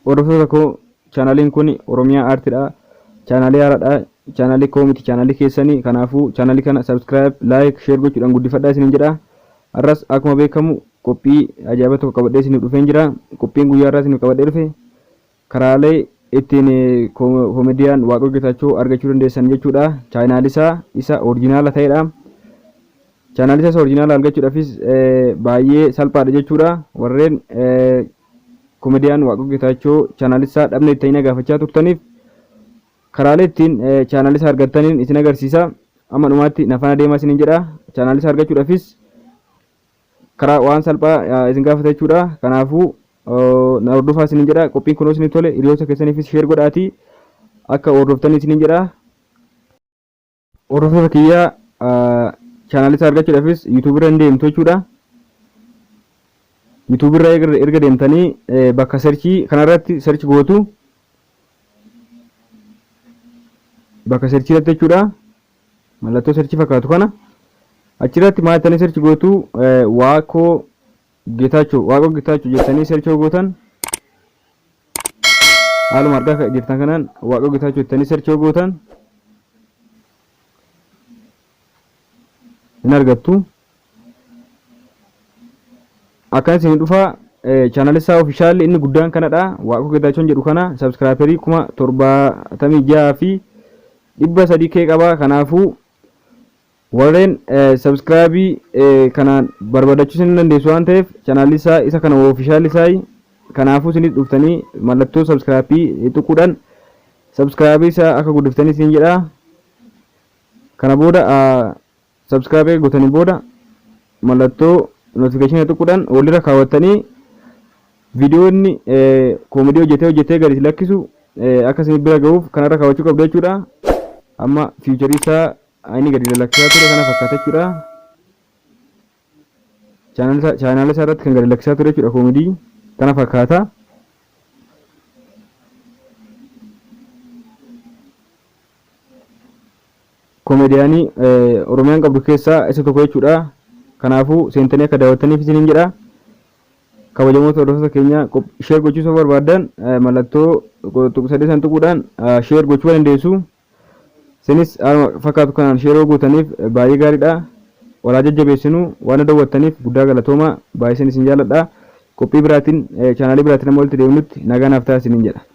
hordoftoota koo chaanaliin kun Oromiyaa Aartiidha. Chaanalii haaraadha. Chaanalii koo miti chaanalii keessanii. Kanaafuu chaanalii kana subscribe, like, share gochuudhaan guddifadhaa isiniin jedha. Har'as akkuma beekamu qophii ajaa'iba tokko qabadhee isiniif dhufeen jira. Qophiin guyyaa irraa isiniif qabadhee dhufe karaalee ittiin koomediyaan Waaqoo Geetaachoo argachuu dandeessan jechuudha. Chaanaalii isa oriijinaala ta'edha. Chaanaalii isa oriijinaala argachuudhaafis baay'ee salphaadha jechuudha. Warreen koomediyaan Waaqoo Geetaachoo chaanaalii isaa dhabne itti gaafachaa turtaniif karaalee ittiin chaanaalii isaa argattaniin isin agarsiisa. Amma dhumaatti nafana deemaa isiniin jedha. Chaanaalii isaa argachuudhaafis karaa waan salphaa isin gaafata jechuudha. Kanaafuu na hordofaa isiniin jedha. Qophiin kun isiniif tole hiriyoota keessaniifis share godhaatii akka hordoftanii isiniin jedha. Hordoftoota kiyyaa chaanaalii isaa argachuudhaafis YouTube irra deemtu jechuudha. YouTube irra erga deemtanii bakka searchii kanarratti search gootu. Bakka searchii irratti jechuudha. Mallattoo searchii fakkaatu kana achirratti maatanii search gootu Waaqoo Geetaachoo jettanii search gootan haaluma argaa jirtan kanaan Waaqoo Geetaachoo jettanii search gootan hin argattu. Akkan isin dhufaa chaanaalii isaa official inni guddaan kanadha. Waaqoo Geetaachoon jedhu kana subscriberii 76 fi 300 qaba. Kanaafuu warreen subscribe kanaan barbaadachuu hin dandeessu waan ta'eef chaanaalii isaa isa kana official isaa kanaafuu isin dhuftanii mallattoo subscribe tuquudhaan subscribe isaa akka guddiftanii isin jedha. Kana booda subscribe gootanii booda mallattoo notification tuquudhaan walirra kaawwattanii viidiyoonni koomedii hojjetee gadi lakkisu akka isin bira ga'uuf kanarra kaawwachuu qabdu jechuudha. Amma future isaa inni gadi lakkisaa ture kana fakkaata jechuudha. Chaanaalii isaa irratti kan gadi lakkisaa ture jechuudha koomedii kana fakkaata. Koomediyaanii Oromiyaan qabdu keessaa isa tokko jechuudha. Kanaafuu seentanii akka daawwattaniif isiniin jedha. Kabajamoota hordoftoota keenya share gochuu barbaadan mallattoo tuqsadee san tuquudhaan share gochuu dandeessu. Isinis fakkaatu kanaan share gootaniif baay'ee gaariidha. Walaa jajjabeessinu waan daawwattaniif guddaa galatooma. Baay'ee isin jaalladha. Qophii biraatiin chaanaalii biraatiin amma walitti deebinutti nagaa naaf ta'a isiniin jedha.